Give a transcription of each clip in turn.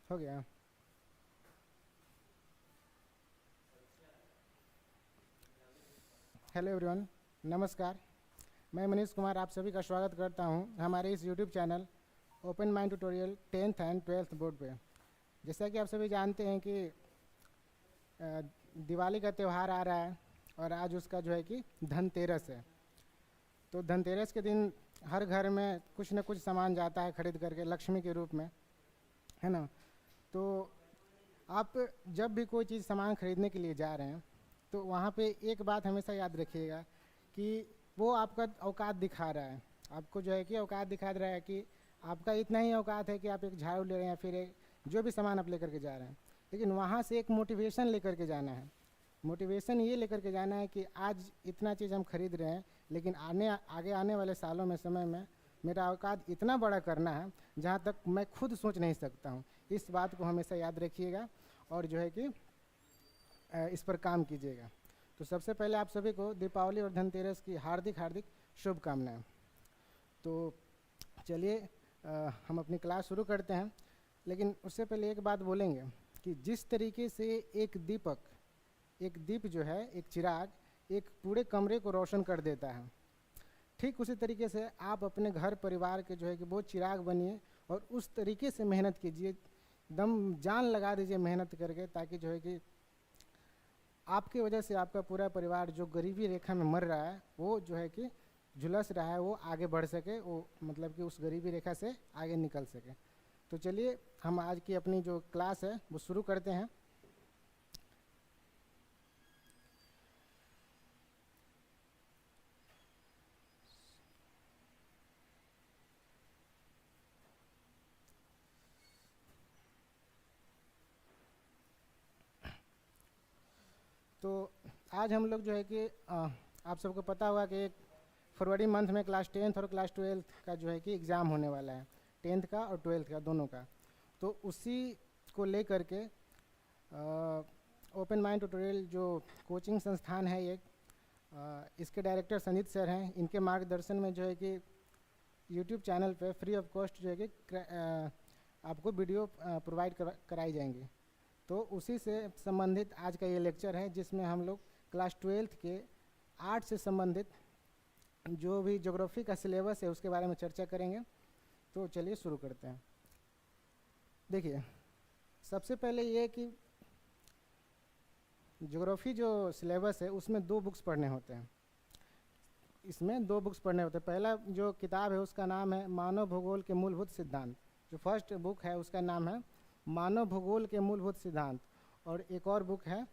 हो गया। Hello everyone, नमस्कार। मैं मनीष कुमार आप सभी का स्वागत करता हूं हमारे इस YouTube channel open mind tutorial 10th and 12th board पे। जैसा कि आप सभी जानते हैं कि दिवाली का त्यौहार आ रहा है और आज उसका जो है कि धनतेरस है। तो धनतेरस के दिन हर घर में कुछ न कुछ सामान जाता है खरीद करके लक्ष्मी के रूप में, है ना। तो आप जब भी कोई चीज़ सामान खरीदने के लिए जा रहे हैं तो वहाँ पे एक बात हमेशा याद रखिएगा कि वो आपका औकात दिखा रहा है। आपको जो है कि औकात दिखा रहा है कि आपका इतना ही औकात है कि आप एक झाड़ू ले रहे हैं या फिर एक जो भी सामान आप लेकर के जा रहे हैं, लेकिन वहाँ से एक मोटिवेशन लेकर के जाना है। मोटिवेशन ये लेकर के जाना है कि आज इतना चीज़ हम खरीद रहे हैं, लेकिन आगे आने वाले सालों में समय में मेरा औकात इतना बड़ा करना है जहाँ तक मैं खुद सोच नहीं सकता हूँ। इस बात को हमेशा याद रखिएगा और जो है कि इस पर काम कीजिएगा। तो सबसे पहले आप सभी को दीपावली और धनतेरस की हार्दिक हार्दिक शुभकामनाएं। तो चलिए हम अपनी क्लास शुरू करते हैं, लेकिन उससे पहले एक बात बोलेंगे कि जिस तरीके से एक दीप जो है, एक चिराग एक पूरे कमरे को रोशन कर देता है, ठीक उसी तरीके से आप अपने घर परिवार के जो है कि वो चिराग बनिए और उस तरीके से मेहनत कीजिए, दम जान लगा दीजिए मेहनत करके, ताकि जो है कि आपकी वजह से आपका पूरा परिवार जो गरीबी रेखा में मर रहा है वो जो है कि झुलस रहा है, वो आगे बढ़ सके, वो मतलब कि उस गरीबी रेखा से आगे निकल सके। तो चलिए हम आज की अपनी जो क्लास है वो शुरू करते हैं। तो आज हम लोग जो है कि आप सबको पता होगा कि फरवरी मंथ में क्लास 10th और क्लास 12th का जो है कि एग्ज़ाम होने वाला है, 10th का और 12th का दोनों का। तो उसी को लेकर के ओपन माइंड ट्यूटोरियल जो कोचिंग संस्थान है एक, इसके डायरेक्टर संजीत सर हैं। इनके मार्गदर्शन में जो है कि यूट्यूब चैनल पे फ्री ऑफ कॉस्ट जो है कि आपको वीडियो प्रोवाइड कराई जाएंगी। तो उसी से संबंधित आज का ये लेक्चर है, जिसमें हम लोग क्लास 12th के आर्ट से संबंधित जो भी ज्योग्राफी का सिलेबस है उसके बारे में चर्चा करेंगे। तो चलिए शुरू करते हैं। देखिए, सबसे पहले ये कि ज्योग्राफी जो सिलेबस है उसमें 2 बुक्स पढ़ने होते हैं। इसमें 2 बुक्स पढ़ने होते हैं। पहला जो किताब है उसका नाम है मानव भूगोल के मूलभूत सिद्धांत। जो फर्स्ट बुक है उसका नाम है मानव भूगोल के मूलभूत सिद्धांत, और एक और बुक है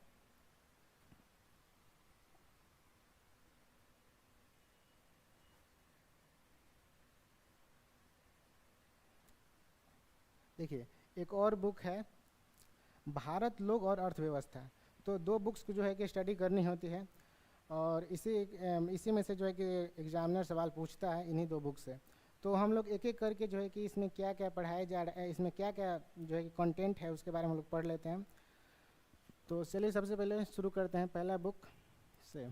देखिए एक और बुक है भारत लोग और अर्थव्यवस्था। तो 2 बुक्स को जो है कि स्टडी करनी होती है, और इसी में से जो है कि एग्जामिनर सवाल पूछता है इन्हीं 2 बुक से। तो हम लोग एक एक करके जो है कि इसमें क्या क्या पढ़ाया जा रहा है, इसमें क्या क्या जो है कि कंटेंट है उसके बारे में हम लोग पढ़ लेते हैं। तो चलिए सबसे पहले शुरू करते हैं पहला बुक से।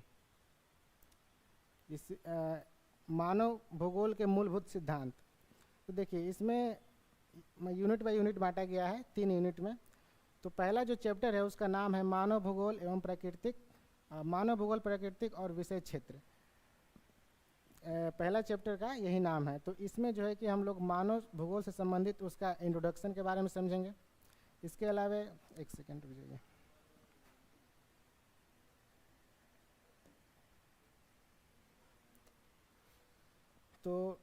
इस मानव भूगोल के मूलभूत सिद्धांत। तो देखिए इसमें यूनिट बाय यूनिट बांटा गया है 3 यूनिट में। तो पहला जो चैप्टर है उसका नाम है मानव भूगोल एवं मानव भूगोल प्राकृतिक और विषय क्षेत्र। पहला चैप्टर का यही नाम है। तो इसमें जो है कि हम लोग मानव भूगोल से संबंधित उसका इंट्रोडक्शन के बारे में समझेंगे। इसके अलावा एक सेकेंड रुक जाइए। तो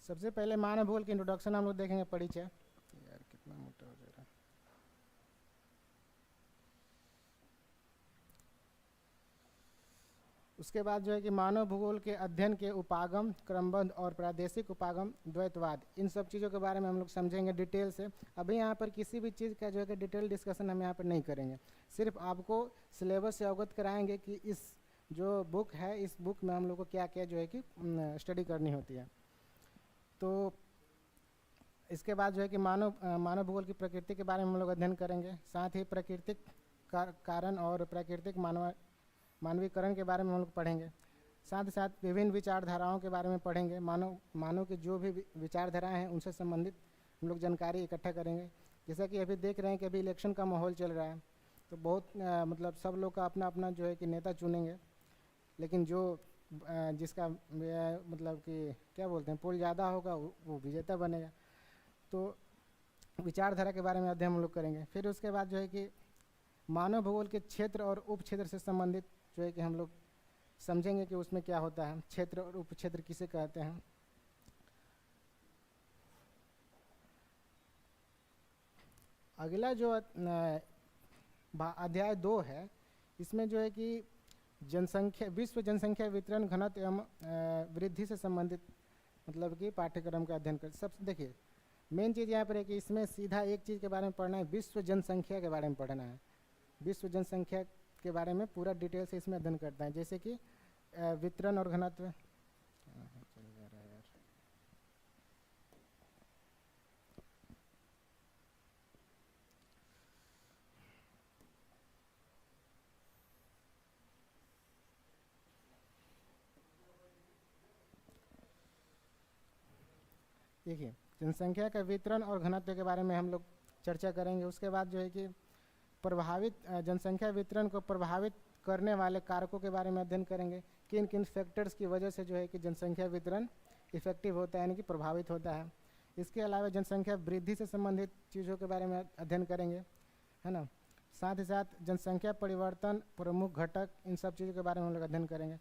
सबसे पहले मानव भूगोल के इंट्रोडक्शन हम लोग देखेंगे, परिचय। यार कितना मोटा हो जा रहा है। उसके बाद जो है कि मानव भूगोल के अध्ययन के उपागम, क्रमबद्ध और प्रादेशिक उपागम, द्वैतवाद, इन सब चीज़ों के बारे में हम लोग समझेंगे डिटेल से। अभी यहाँ पर किसी भी चीज़ का जो है कि डिटेल डिस्कशन हम यहाँ पर नहीं करेंगे, सिर्फ आपको सिलेबस से अवगत कराएंगे कि इस जो बुक है इस बुक में हम लोग को क्या क्या जो है कि स्टडी करनी होती है। तो इसके बाद जो है कि मानव भूगोल की प्रकृति के बारे में हम लोग अध्ययन करेंगे। साथ ही प्राकृतिक कारण और प्राकृतिक मानवीकरण के बारे में हम लोग पढ़ेंगे। साथ ही साथ विभिन्न विचारधाराओं के बारे में पढ़ेंगे। मानव की जो भी विचारधाराएं हैं उनसे संबंधित हम लोग जानकारी इकट्ठा करेंगे। जैसा कि अभी देख रहे हैं कि अभी इलेक्शन का माहौल चल रहा है, तो बहुत मतलब सब लोग का अपना अपना जो है कि नेता चुनेंगे, लेकिन जो जिसका मतलब कि क्या बोलते हैं पोल ज़्यादा होगा वो विजेता बनेगा। तो विचारधारा के बारे में अध्ययन हम लोग करेंगे। फिर उसके बाद जो है कि मानव भूगोल के क्षेत्र और उप क्षेत्र से संबंधित जो है कि हम लोग समझेंगे कि उसमें क्या होता है, क्षेत्र और उप क्षेत्र किसे कहते हैं। अगला जो अध्याय 2 है, इसमें जो है कि विश्व जनसंख्या वितरण घनत्व एवं वृद्धि से संबंधित मतलब कि पाठ्यक्रम का अध्ययन कर। सब देखिए मेन चीज़ यहाँ पर है कि इसमें सीधा एक चीज़ के बारे में पढ़ना है, विश्व जनसंख्या के बारे में पढ़ना है। विश्व जनसंख्या के बारे में पूरा डिटेल से इसमें अध्ययन करता है, जैसे कि वितरण और घनत्व। देखिए जनसंख्या का वितरण और घनत्व के बारे में हम लोग चर्चा करेंगे। उसके बाद जो है कि जनसंख्या वितरण को प्रभावित करने वाले कारकों के बारे में अध्ययन करेंगे। किन किन फैक्टर्स की वजह से जो है कि जनसंख्या वितरण इफेक्टिव होता है, यानी कि प्रभावित होता है। इसके अलावा जनसंख्या वृद्धि से संबंधित चीज़ों के बारे में अध्ययन करेंगे, है ना। साथ ही साथ जनसंख्या परिवर्तन, प्रमुख घटक, इन सब चीज़ों के बारे में हम लोग अध्ययन करेंगे।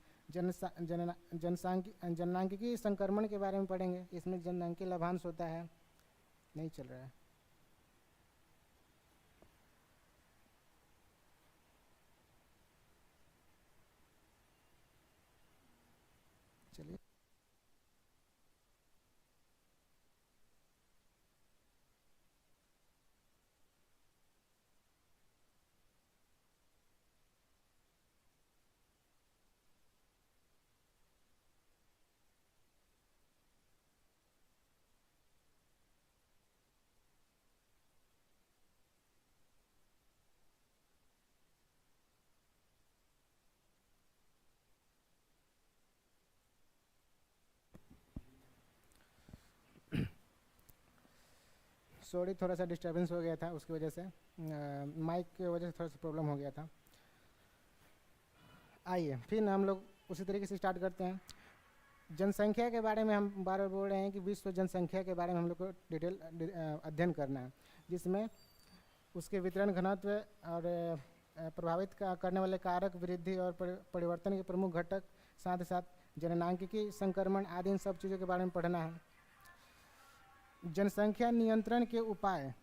जनसांख्यिकी संक्रमण के बारे में पढ़ेंगे। इसमें जनसांख्यिकी लाभांश होता है, नहीं चल रहा है। चलिए सॉरी, थोड़ा सा डिस्टर्बेंस हो गया था, उसकी वजह से माइक की वजह से थोड़ा सा प्रॉब्लम हो गया था। आइए फिर हम लोग उसी तरीके से स्टार्ट करते हैं। जनसंख्या के बारे में हम बार बार बोल रहे हैं कि विश्व जनसंख्या के बारे में हम लोग को डिटेल अध्ययन करना है, जिसमें उसके वितरण घनत्व और प्रभावित करने वाले कारक, वृद्धि और परिवर्तन के प्रमुख घटक, साथ ही साथ जननांकिकी संक्रमण आदि इन सब चीज़ों के बारे में पढ़ना है। जनसंख्या नियंत्रण के उपाय,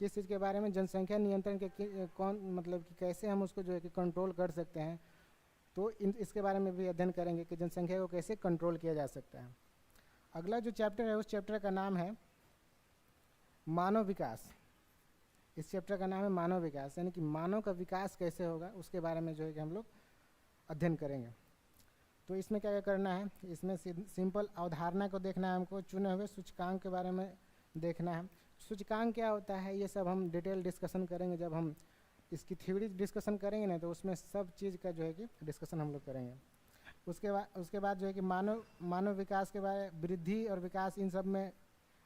किस चीज़ के बारे में, जनसंख्या नियंत्रण के कौन मतलब कि कैसे हम उसको जो है कि कंट्रोल कर सकते हैं, तो इसके बारे में भी अध्ययन करेंगे कि जनसंख्या को कैसे कंट्रोल किया जा सकता है। अगला जो चैप्टर है उस चैप्टर का नाम है मानव विकास। इस चैप्टर का नाम है मानव विकास, यानी कि मानव का विकास कैसे होगा उसके बारे में जो है कि हम लोग अध्ययन करेंगे। तो इसमें क्या क्या करना है, इसमें सिंपल अवधारणा को देखना है हमको, चुने हुए सूचकांक के बारे में देखना है। सूचकांक क्या होता है ये सब हम डिटेल डिस्कशन करेंगे। जब हम इसकी थ्योरी डिस्कशन करेंगे ना, तो उसमें सब चीज़ का जो है कि डिस्कशन हम लोग करेंगे। उसके बाद जो है कि मानव विकास के बारे, वृद्धि और विकास, इन सब में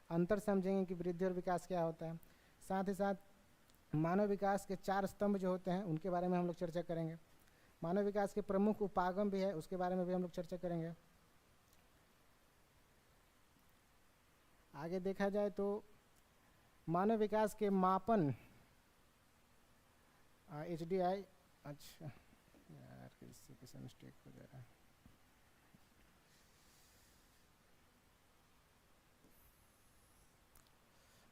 अंतर समझेंगे कि वृद्धि और विकास क्या होता है। साथ ही साथ मानव विकास के 4 स्तंभ जो होते हैं उनके बारे में हम लोग चर्चा करेंगे। मानव विकास के प्रमुख उपागम भी है, उसके बारे में भी हम लोग चर्चा करेंगे। आगे देखा जाए तो मानव विकास के मापन, HDI, अच्छा यार किसी मिस्टेक हो जा रहा है।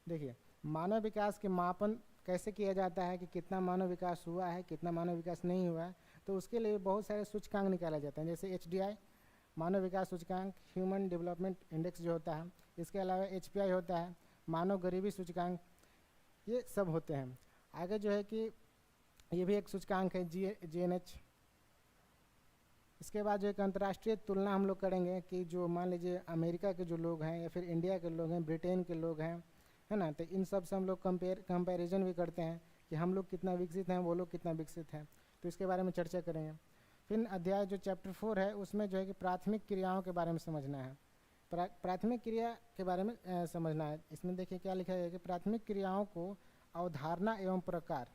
देखिए मानव विकास के मापन कैसे किया जाता है कि कितना मानव विकास हुआ है, कितना मानव विकास नहीं हुआ है, तो उसके लिए बहुत सारे सूचकांक निकाले जाते हैं, जैसे HDI मानव विकास सूचकांक, ह्यूमन डेवलपमेंट इंडेक्स जो होता है। इसके अलावा HPI होता है, मानव गरीबी सूचकांक, ये सब होते हैं। आगे जो है कि ये भी एक सूचकांक है, GNH। इसके बाद जो एक अंतर्राष्ट्रीय तुलना हम लोग करेंगे कि जो मान लीजिए अमेरिका के जो लोग हैं या फिर इंडिया के लोग हैं, ब्रिटेन के लोग हैं, है ना, तो इन सब से हम लोग कंपैरिजन भी करते हैं कि हम लोग कितना विकसित हैं, वो लोग कितना विकसित हैं, तो इसके बारे में चर्चा करेंगे। फिर अध्याय जो चैप्टर 4 है उसमें जो है कि प्राथमिक क्रियाओं के बारे में समझना है। प्राथमिक क्रिया के बारे में समझना है। इसमें देखिए क्या लिखा है कि प्राथमिक क्रियाओं को अवधारणा एवं प्रकार,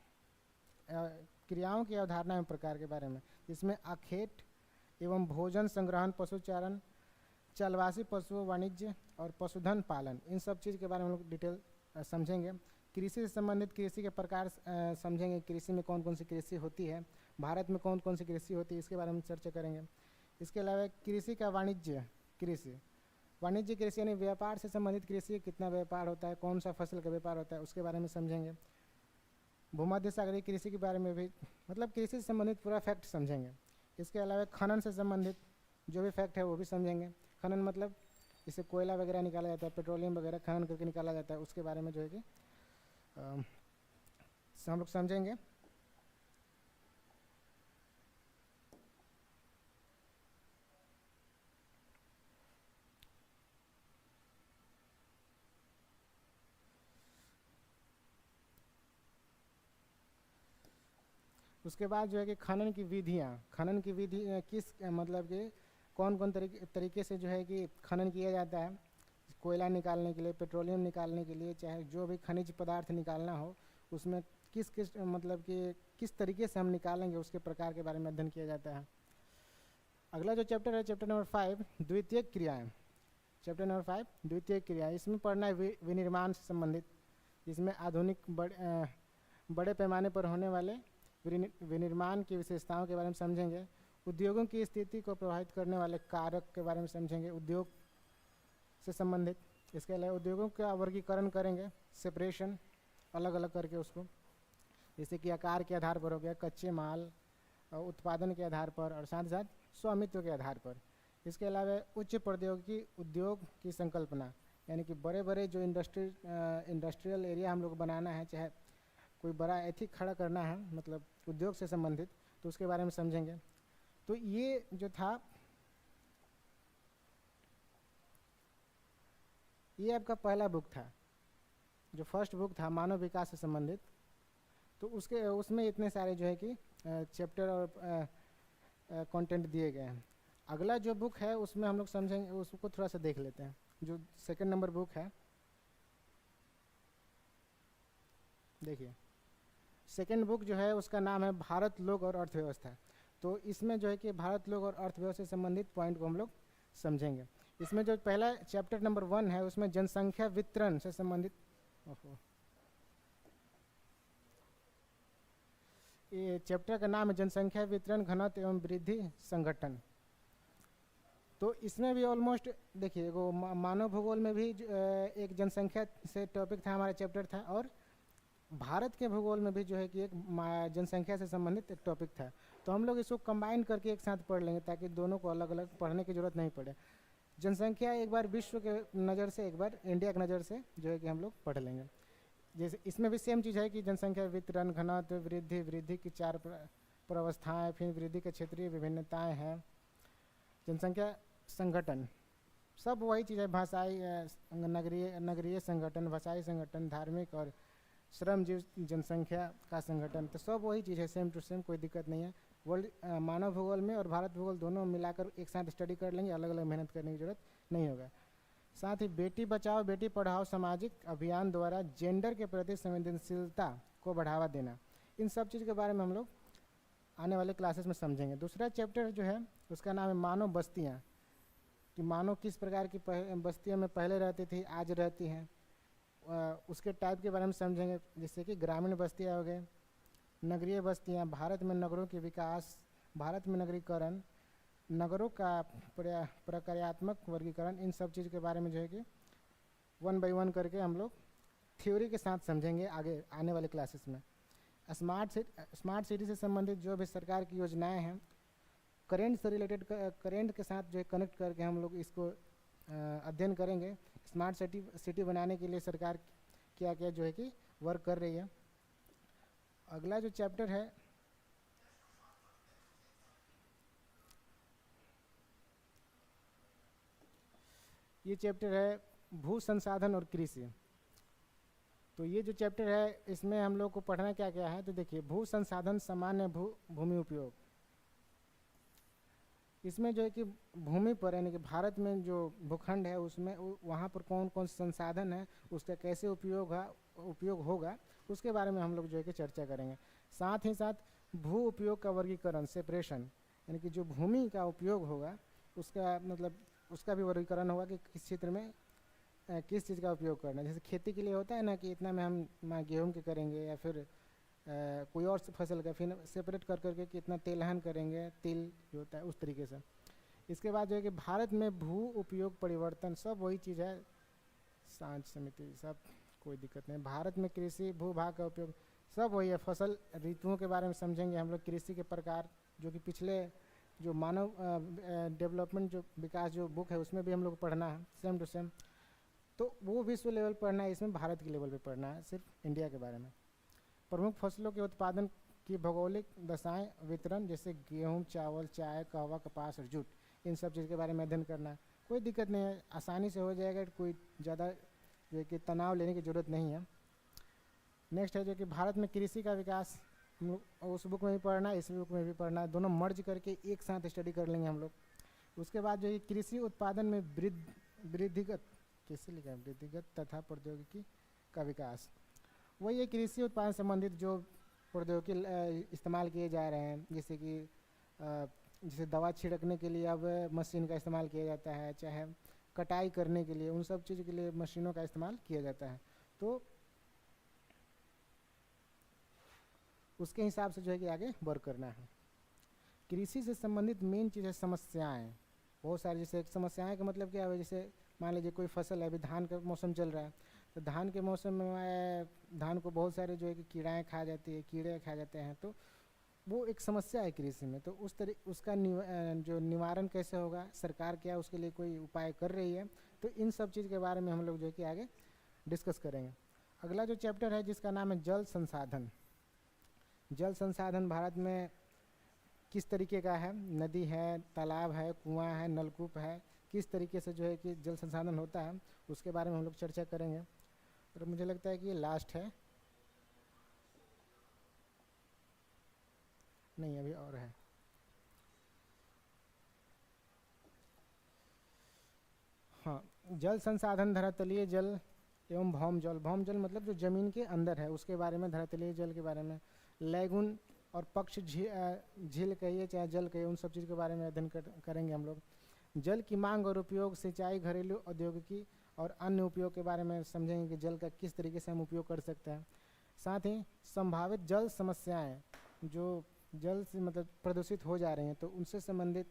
क्रियाओं की अवधारणा एवं प्रकार के बारे में, जिसमें आखेट एवं भोजन संग्रहण, पशुचारण, चलवासी पशु वाणिज्य और पशुधन पालन, इन सब चीज़ के बारे में हम लोग डिटेल समझेंगे। कृषि से संबंधित कृषि के प्रकार समझेंगे, कृषि में कौन कौन सी कृषि होती है, भारत में कौन कौन सी कृषि होती है, इसके बारे में चर्चा करेंगे। इसके अलावा कृषि का वाणिज्य कृषि, वाणिज्य कृषि यानी व्यापार से संबंधित कृषि, कितना व्यापार होता है, कौन सा फसल का व्यापार होता है, उसके बारे में समझेंगे। भूमध्य सागरीय कृषि के बारे में भी, मतलब कृषि से संबंधित पूरा फैक्ट समझेंगे। इसके अलावा खनन से संबंधित जो भी फैक्ट है वो भी समझेंगे। खनन मतलब इससे कोयला वगैरह निकाला जाता है, पेट्रोलियम वगैरह खनन करके निकाला जाता है, उसके बारे में जो है कि हम लोग समझेंगे। उसके बाद जो है कि खनन की विधियाँ, खनन की विधि किस मतलब कि कौन कौन तरीके से जो है कि खनन किया जाता है, कोयला निकालने के लिए, पेट्रोलियम निकालने के लिए, चाहे जो भी खनिज पदार्थ निकालना हो उसमें किस किस मतलब कि किस तरीके से हम निकालेंगे, उसके प्रकार के बारे में अध्ययन किया जाता है। अगला जो चैप्टर है चैप्टर नंबर 5 द्वितीय क्रियाएँ। चैप्टर नंबर 5 द्वितीय क्रियाएँ, इसमें पढ़ना है विनिर्माण से संबंधित, जिसमें आधुनिक बड़े पैमाने पर होने वाले विनिर्माण की विशेषताओं के बारे में समझेंगे। उद्योगों की स्थिति को प्रभावित करने वाले कारक के बारे में समझेंगे, उद्योग से संबंधित। इसके अलावा उद्योगों का वर्गीकरण करेंगे, सेपरेशन अलग अलग करके उसको, जैसे कि आकार के आधार पर हो गया, कच्चे माल, उत्पादन के आधार पर, और साथ ही साथ स्वामित्व के आधार पर। इसके अलावा उच्च प्रौद्योगिकी उद्योग की संकल्पना, यानी कि बड़े बड़े जो इंडस्ट्रियल एरिया हम लोग बनाना है, चाहे कोई बड़ा एथिक खड़ा करना है, मतलब उद्योग से संबंधित, तो उसके बारे में समझेंगे। तो ये जो था, ये आपका पहला बुक था, जो फर्स्ट बुक था मानव विकास से संबंधित। तो उसमें इतने सारे जो है कि चैप्टर और कंटेंट दिए गए हैं। अगला जो बुक है उसमें हम लोग समझेंगे, उसको थोड़ा सा देख लेते हैं। जो सेकंड नंबर बुक है, देखिए सेकंड बुक जो है उसका नाम है भारत, लोक और अर्थव्यवस्था। तो इसमें जो है कि भारत, लोक और अर्थव्यवस्था से संबंधित पॉइंट को हम लोग समझेंगे। इसमें जो पहला चैप्टर नंबर 1 है उसमें जनसंख्या वितरण से संबंधित, ये चैप्टर का नाम है जनसंख्या वितरण, घनत्व एवं वृद्धि संगठन। तो इसमें भी ऑलमोस्ट देखिए वो मानव भूगोल में भी एक जनसंख्या से टॉपिक था, हमारा चैप्टर था, और भारत के भूगोल में भी जो है कि एक जनसंख्या से संबंधित एक टॉपिक था। तो हम लोग इसको कंबाइन करके एक साथ पढ़ लेंगे, ताकि दोनों को अलग अलग पढ़ने की ज़रूरत नहीं पड़े। जनसंख्या एक बार विश्व के नज़र से, एक बार इंडिया की नज़र से जो है कि हम लोग पढ़ लेंगे। जैसे इसमें भी सेम चीज़ है कि जनसंख्या वितरण, घनत्व, वृद्धि, वृद्धि की 4 प्रावस्थाएँ, फिर वृद्धि के क्षेत्रीय विभिन्नताएँ हैं, जनसंख्या संगठन, सब वही चीज़ है, भाषाई नगरीय संगठन, भाषाई संगठन, धार्मिक और श्रमजीव जनसंख्या का संगठन, तो सब वही चीज़ है, सेम टू सेम, कोई दिक्कत नहीं है। वर्ल्ड मानव भूगोल में और भारत भूगोल दोनों मिलाकर एक साथ स्टडी कर लेंगे, अलग अलग मेहनत करने की जरूरत नहीं होगा। साथ ही बेटी बचाओ बेटी पढ़ाओ सामाजिक अभियान द्वारा जेंडर के प्रति संवेदनशीलता को बढ़ावा देना, इन सब चीज़ के बारे में हम लोग आने वाले क्लासेस में समझेंगे। दूसरा चैप्टर जो है उसका नाम है मानव बस्तियाँ, कि मानव किस प्रकार की बस्तियों में पहले रहती थी, आज रहती हैं, उसके टाइप के बारे में समझेंगे। जैसे कि ग्रामीण बस्तियाँ हो गए, नगरीय बस्तियाँ, भारत में नगरों के विकास, भारत में नगरीकरण, नगरों का प्रक्रियात्मक वर्गीकरण, इन सब चीज़ के बारे में जो है कि 1 by 1 करके हम लोग थ्योरी के साथ समझेंगे आगे आने वाले क्लासेस में। स्मार्ट सिटी से संबंधित जो भी सरकार की योजनाएं हैं, करेंट से रिलेटेड, करेंट के साथ जो है कनेक्ट करके हम लोग इसको अध्ययन करेंगे। स्मार्ट सिटी बनाने के लिए सरकार क्या क्या जो है कि वर्क कर रही है। अगला जो चैप्टर है ये चैप्टर है भू संसाधन और कृषि। तो ये जो चैप्टर है इसमें हम लोग को पढ़ना क्या क्या है, तो देखिए भू संसाधन सामान्य भूमि उपयोग। इसमें जो है कि भूमि पर यानी कि भारत में जो भूखंड है उसमें वहाँ पर कौन कौन से संसाधन है, उसका कैसे उपयोग होगा उसके बारे में हम लोग जो है कि चर्चा करेंगे। साथ ही साथ भू उपयोग का वर्गीकरण सेपरेशन, यानी कि जो भूमि का उपयोग होगा उसका मतलब उसका भी वर्गीकरण होगा कि किस क्षेत्र में किस चीज़ का उपयोग करना है। जैसे खेती के लिए होता है ना कि इतना में हम गेहूँ के करेंगे या फिर कोई और फसल का, फिर सेपरेट कर करके कितना तेलहन करेंगे, तिल जो होता है उस तरीके से। इसके बाद जो है कि भारत में भू उपयोग परिवर्तन सब वही चीज़ है, सांझ समिति सब कोई दिक्कत नहीं। भारत में कृषि भूभाग का उपयोग सब वही है। फसल ऋतुओं के बारे में समझेंगे हम लोग, कृषि के प्रकार जो कि पिछले जो मानव डेवलपमेंट जो विकास जो बुक है उसमें भी हम लोग पढ़ना है सेम टू सेम। तो वो विश्व लेवल पढ़ना है, इसमें भारत के लेवल पे पढ़ना है, सिर्फ इंडिया के बारे में। प्रमुख फसलों के उत्पादन की भौगोलिक दशाएं वितरण, जैसे गेहूं, चावल, चाय, कहवा, कपास और जूट, इन सब चीज़ के बारे में अध्ययन करना है। कोई दिक्कत नहीं है, आसानी से हो जाएगा, कोई ज़्यादा जो है कि तनाव लेने की ज़रूरत नहीं है। नेक्स्ट है जो कि भारत में कृषि का विकास, हम लोग उस बुक में भी पढ़ना है, इस बुक में भी पढ़ना है, दोनों मर्ज करके एक साथ स्टडी कर लेंगे हम लोग। उसके बाद जो है कृषि उत्पादन में वृद्धिगत, कैसे लिखा है, वृद्धिगत तथा प्रौद्योगिकी का विकास। वही है कृषि उत्पादन संबंधित जो प्रौद्योगिकी इस्तेमाल किए जा रहे हैं, जैसे कि जैसे दवा छिड़कने के लिए अब मशीन का इस्तेमाल किया जाता है, चाहे कटाई करने के लिए, उन सब चीज़ के लिए मशीनों का इस्तेमाल किया जाता है। तो उसके हिसाब से जो है कि आगे वर्क करना है। कृषि से संबंधित मेन चीज़ है समस्याएं, बहुत सारी। जैसे समस्याएं का मतलब क्या है, जैसे मान लीजिए कोई फसल है, अभी धान का मौसम चल रहा है, तो धान के मौसम में धान को बहुत सारे जो है कि कीड़ाएँ खा जाती है, कीड़े खा जाते हैं, तो वो एक समस्या है कृषि में। तो उसका जो निवारण कैसे होगा, सरकार क्या उसके लिए कोई उपाय कर रही है, तो इन सब चीज़ के बारे में हम लोग जो है कि आगे डिस्कस करेंगे। अगला जो चैप्टर है जिसका नाम है जल संसाधन। जल संसाधन भारत में किस तरीके का है, नदी है, तालाब है, कुआं है, नलकूप है, किस तरीके से जो है कि जल संसाधन होता है उसके बारे में हम लोग चर्चा करेंगे। और मुझे लगता है कि ये लास्ट है, नहीं अभी और है। हाँ, जल संसाधन धरातलीय जल एवं भौम जल। भौम जल मतलब जो जमीन के अंदर है उसके बारे में, धरातलीय जल के बारे में। लैगून और पक्ष झील कहिए चाहे जल कहिए, उन सब चीज़ के बारे में अध्ययन करेंगे हम लोग। जल की मांग और उपयोग, सिंचाई, घरेलू, औद्योगिकी और अन्य उपयोग के बारे में समझेंगे कि जल का किस तरीके से हम उपयोग कर सकते हैं। साथ ही संभावित जल समस्याएं, जो जल से मतलब प्रदूषित हो जा रही हैं, तो उनसे संबंधित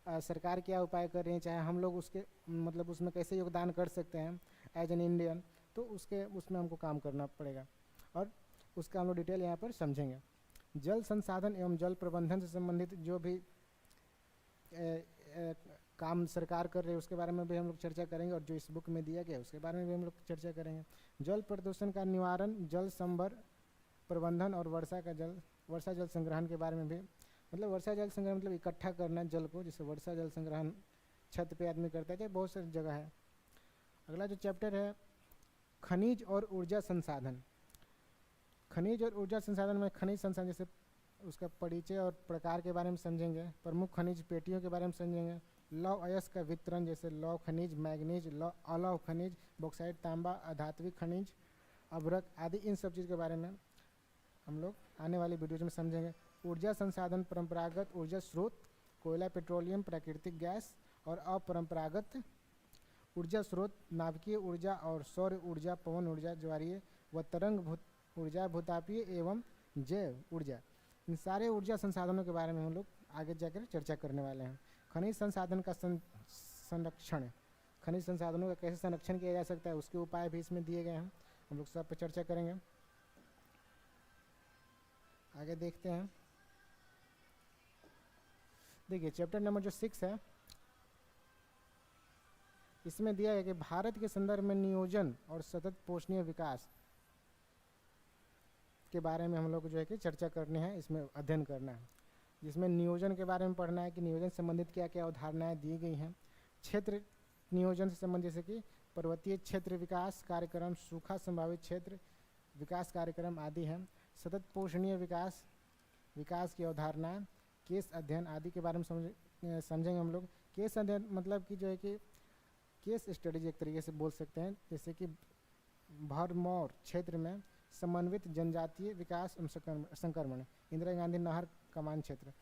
सरकार क्या उपाय कर रही है, चाहे हम लोग उसके मतलब उसमें कैसे योगदान कर सकते हैं एज एन इंडियन, तो उसमें हमको काम करना पड़ेगा और उसका हम लोग डिटेल यहाँ पर समझेंगे। जल संसाधन एवं जल प्रबंधन से संबंधित जो भी काम सरकार कर रही है उसके बारे में भी हम लोग चर्चा करेंगे, और जो इस बुक में दिया गया उसके बारे में भी हम लोग चर्चा करेंगे। जल प्रदूषण का निवारण, जल संभर प्रबंधन और वर्षा जल संग्रहण के बारे में भी, मतलब वर्षा जल संग्रहण मतलब इकट्ठा करना जल को, जैसे वर्षा जल संग्रहण छत पे आदमी करता है, बहुत सारी जगह है। अगला जो चैप्टर है खनिज और ऊर्जा संसाधन। खनिज और ऊर्जा संसाधन में खनिज संसाधन जैसे उसका परिचय और प्रकार के बारे में समझेंगे, प्रमुख खनिज पेटियों के बारे में समझेंगे, लौह अयस्क का वितरण जैसे लौह खनिज, मैग्नीज, अलौह खनिज, बॉक्साइट, तांबा, अधात्विक खनिज, अभ्रक आदि, इन सब चीज़ के बारे में हम लोग आने वाली वीडियोज में समझेंगे। ऊर्जा संसाधन, परंपरागत ऊर्जा स्रोत, कोयला, पेट्रोलियम, प्राकृतिक गैस और अपरंपरागत ऊर्जा स्रोत, नाभिकीय ऊर्जा और सौर ऊर्जा, पवन ऊर्जा, ज्वारीय व तरंग ऊर्जा, भूतापीय एवं जैव ऊर्जा। इन सारे ऊर्जा संसाधनों के बारे में हम लोग आगे जाकर चर्चा करने वाले हैं। खनिज संसाधन का संरक्षण, खनिज संसाधनों का कैसे संरक्षण किया जा सकता है उसके उपाय भी इसमें दिए गए हैं, हम लोग सब पर चर्चा करेंगे। आगे देखते हैं। देखिए चैप्टर नंबर जो 6 है इसमें दिया है कि भारत के संदर्भ में नियोजन और सतत पोषणीय विकास के बारे में हम लोग को जो है कि चर्चा करनी है, इसमें अध्ययन करना है, जिसमें नियोजन के बारे में पढ़ना है कि नियोजन संबंधित क्या क्या अवधारणाएं दी गई हैं, क्षेत्र नियोजन से संबंधित, जैसे कि पर्वतीय क्षेत्र विकास कार्यक्रम, सूखा संभावित क्षेत्र विकास कार्यक्रम आदि हैं। सतत पोषणीय विकास, विकास की अवधारणा, केस अध्ययन आदि के बारे में समझेंगे हम लोग। केस अध्ययन मतलब कि जो है कि केस स्टडीज एक तरीके से बोल सकते हैं, जैसे कि भरमौर क्षेत्र में समन्वित जनजातीय विकास एवं संक्रमण, इंदिरा गांधी नहर कमान क्षेत्र,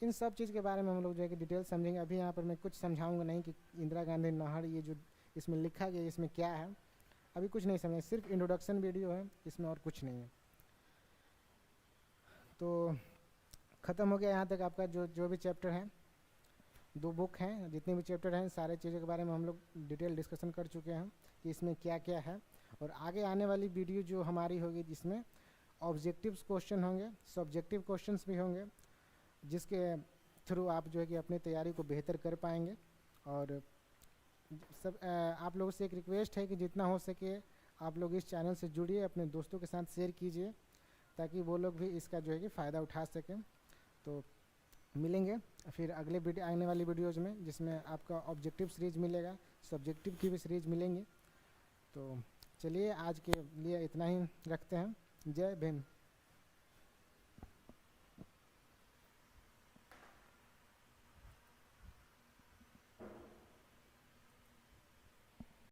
इन सब चीज़ के बारे में हम लोग जो है कि डिटेल समझेंगे। अभी यहाँ पर मैं कुछ समझाऊंगा नहीं कि इंदिरा गांधी नहर ये जो इसमें लिखा गया इसमें क्या है, अभी कुछ नहीं समझेंगे, सिर्फ इंट्रोडक्शन वीडियो है इसमें और कुछ नहीं है। तो ख़त्म हो गया यहाँ तक आपका जो भी चैप्टर है, 2 बुक हैं, जितने भी चैप्टर हैं सारे चीज़ों के बारे में हम लोग डिटेल डिस्कशन कर चुके हैं कि इसमें क्या क्या है। और आगे आने वाली वीडियो जो हमारी होगी जिसमें ऑब्जेक्टिव्स क्वेश्चन होंगे, सब्जेक्टिव क्वेश्चंस भी होंगे, जिसके थ्रू आप जो है कि अपनी तैयारी को बेहतर कर पाएंगे। और सब आप लोगों से एक रिक्वेस्ट है कि जितना हो सके आप लोग इस चैनल से जुड़िए, अपने दोस्तों के साथ शेयर कीजिए ताकि वो लोग भी इसका जो है कि फ़ायदा उठा सकें। तो मिलेंगे फिर अगले वीडियो, आने वाली वीडियोज़ में, जिसमें आपका ऑब्जेक्टिव सीरीज़ मिलेगा, सब्जेक्टिव की भी सीरीज़ मिलेंगी। तो चलिए आज के लिए इतना ही रखते हैं। जय भीम।